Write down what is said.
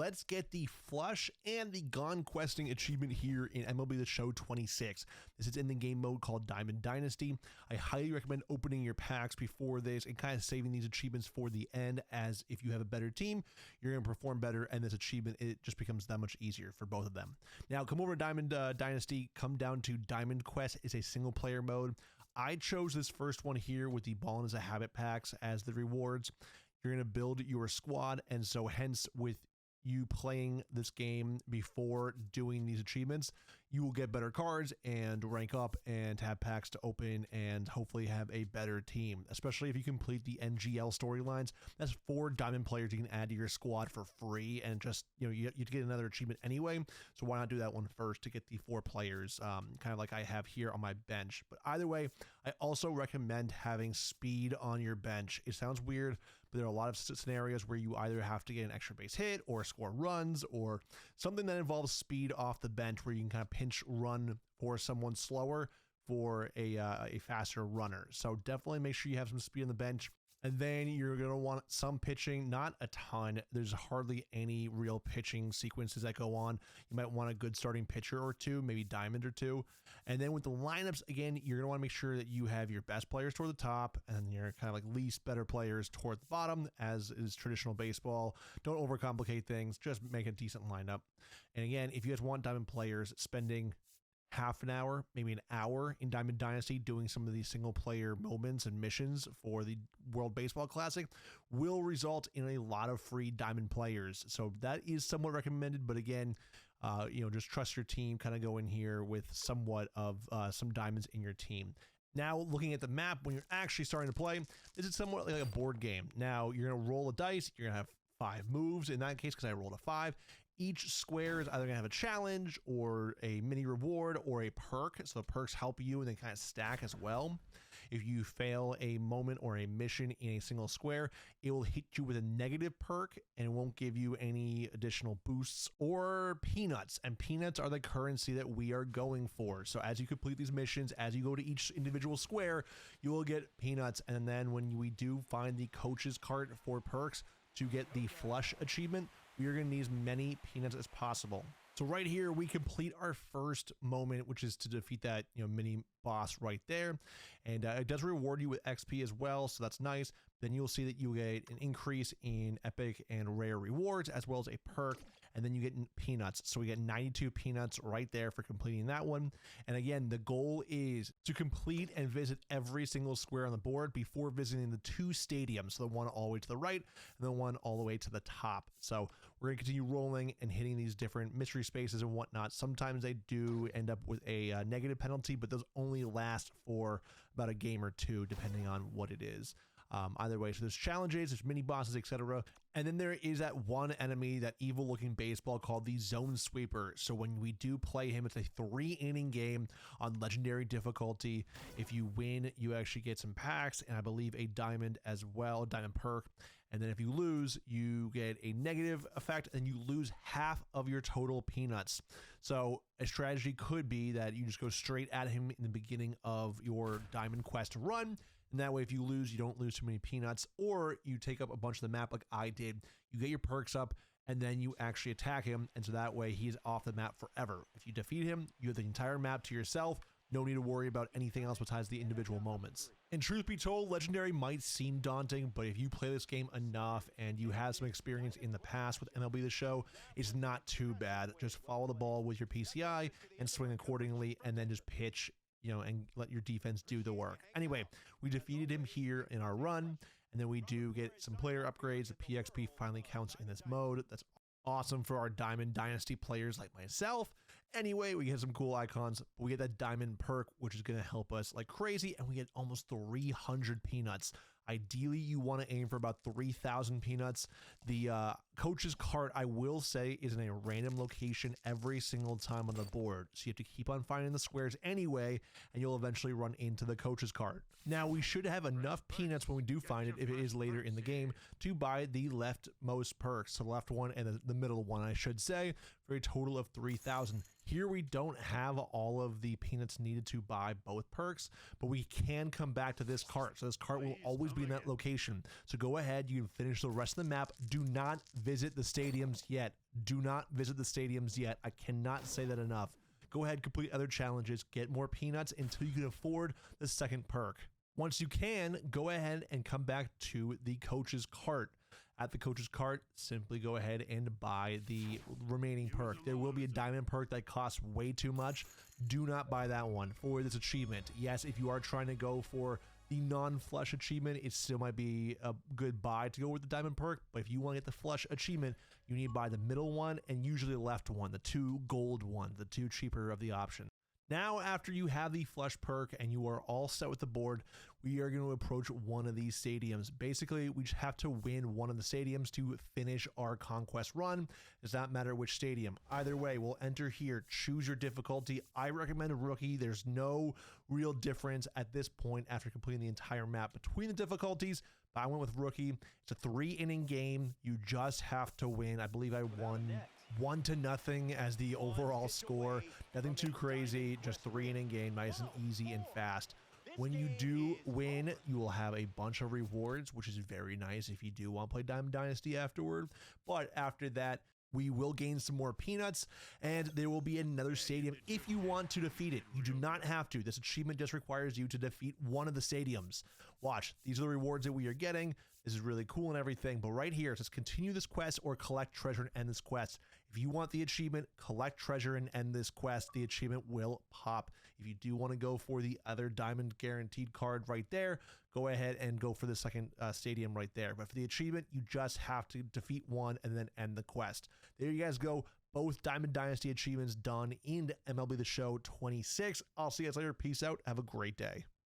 let's get the flush and the gone questing achievement here in MLB The Show 26. This is in the game mode called Diamond Dynasty. I highly recommend opening your packs before this and kind of saving these achievements for the end, as if you have a better team, you're going to perform better, and this achievement, it just becomes that much easier for both of them. Now, come over to Diamond Dynasty, come down to Diamond Quest. It's a single player mode. I chose this first one here with the Ball as a Habit packs as the rewards. You're going to build your squad, and so hence with you playing this game before doing these achievements, you will get better cards and rank up and have packs to open and hopefully have a better team, especially if you complete the NGL storylines. That's 4 diamond players you can add to your squad for free, and just, you know, you get another achievement anyway, so why not do that one first to get the 4 players, kind of like I have here on my bench. But either way, I also recommend having speed on your bench. It sounds weird, but there are a lot of scenarios where you either have to get an extra base hit or score runs or something that involves speed off the bench, where you can kind of pinch run for someone slower for a faster runner. So definitely make sure you have some speed on the bench. And then you're going to want some pitching, not a ton. There's hardly any real pitching sequences that go on. You might want a good starting pitcher or 2, maybe diamond or 2. And then with the lineups, again, you're going to want to make sure that you have your best players toward the top and your kind of like least better players toward the bottom, as is traditional baseball. Don't overcomplicate things. Just make a decent lineup. And again, if you guys want diamond players, spending half an hour, maybe an hour in Diamond Dynasty doing some of these single player moments and missions for the World Baseball Classic will result in a lot of free diamond players. So that is somewhat recommended, but again, just trust your team, kind of go in here with somewhat of some diamonds in your team. Now, looking at the map, when you're actually starting to play, this is somewhat like a board game. Now, you're going to roll a dice, you're going to have 5 moves in that case, because I rolled a 5. Each square is either going to have a challenge or a mini reward or a perk. So the perks help you and they kind of stack as well. If you fail a moment or a mission in a single square, it will hit you with a negative perk and it won't give you any additional boosts or peanuts. And peanuts are the currency that we are going for. So as you complete these missions, as you go to each individual square, you will get peanuts. And then when we do find the coach's cart for perks to get the flush achievement, we are going to need as many peanuts as possible. So right here, we complete our first moment, which is to defeat that mini boss right there, and it does reward you with XP as well, so that's nice. Then you'll see that you get an increase in epic and rare rewards as well as a perk, and then you get peanuts. So we get 92 peanuts right there for completing that one. And again, the goal is to complete and visit every single square on the board before visiting the 2 stadiums, so the one all the way to the right and the one all the way to the top. So we're going to continue rolling and hitting these different mystery spaces and whatnot. Sometimes they do end up with a negative penalty, but those only last for about a game or 2 depending on what it is. Either way, so there's challenges, there's mini bosses, etc. And then there is that one enemy, that evil looking baseball called the Zone Sweeper. So when we do play him, it's a 3-inning game on legendary difficulty. If you win, you actually get some packs and I believe a diamond as well, a diamond perk. And then if you lose, you get a negative effect and you lose half of your total peanuts. So a strategy could be that you just go straight at him in the beginning of your Diamond Quest run. And that way, if you lose, you don't lose too many peanuts, or you take up a bunch of the map like I did. You get your perks up and then you actually attack him. And so that way he's off the map forever. If you defeat him, you have the entire map to yourself. No need to worry about anything else besides the individual moments. And truth be told, Legendary might seem daunting, but if you play this game enough and you have some experience in the past with MLB The Show, it's not too bad. Just follow the ball with your PCI and swing accordingly, and then just pitch, and let your defense do the work. Anyway, we defeated him here in our run, and then we do get some player upgrades. The PXP finally counts in this mode. That's awesome for our Diamond Dynasty players like myself. Anyway, we get some cool icons, but we get that diamond perk, which is going to help us like crazy, and we get almost 300 peanuts. Ideally, you want to aim for about 3,000 peanuts. The coach's cart, I will say, is in a random location every single time on the board. So you have to keep on finding the squares anyway, and you'll eventually run into the coach's cart. Now, we should have enough peanuts when we do find it, if it is later in the game, to buy the leftmost perks, so the left one and the middle one, I should say, for a total of 3,000. Here we don't have all of the peanuts needed to buy both perks, but we can come back to this cart. So this cart will always be in that location. So go ahead, you can finish the rest of the map. Do not visit the stadiums yet. Do not visit the stadiums yet. I cannot say that enough. Go ahead, complete other challenges, get more peanuts until you can afford the second perk. Once you can, go ahead and come back to the coach's cart. At the coach's cart, simply go ahead and buy the remaining perk. There will be a diamond perk that costs way too much. Do not buy that one for this achievement. Yes, if you are trying to go for the non-flush achievement, it still might be a good buy to go with the diamond perk, but if you want to get the flush achievement, you need to buy the middle one and usually the left one, the 2 gold ones, the 2 cheaper of the option. Now, after you have the flush perk and you are all set with the board, we are going to approach one of these stadiums. Basically, we just have to win one of the stadiums to finish our conquest run. It does not matter which stadium. Either way, we'll enter here, choose your difficulty. I recommend rookie. There's no real difference at this point after completing the entire map between the difficulties, but I went with rookie. It's a 3-inning game. You just have to win. I believe I won 1-0 as the overall score. Nothing too crazy, just 3-inning game, nice and easy and fast. When you do win, you will have a bunch of rewards, which is very nice if you do want to play Diamond Dynasty afterward. But after that, we will gain some more peanuts, and there will be another stadium if you want to defeat it. You do not have to. This achievement just requires you to defeat one of the stadiums. Watch, these are the rewards that we are getting. This is really cool and everything, but right here it says continue this quest or collect treasure and end this quest. If you want the achievement, collect treasure and end this quest, the achievement will pop. If you do want to go for the other diamond guaranteed card right there, go ahead and go for the second stadium right there. But for the achievement, you just have to defeat one and then end the quest. There you guys go. Both Diamond Dynasty achievements done in MLB The Show 26. I'll see you guys later. Peace out. Have a great day.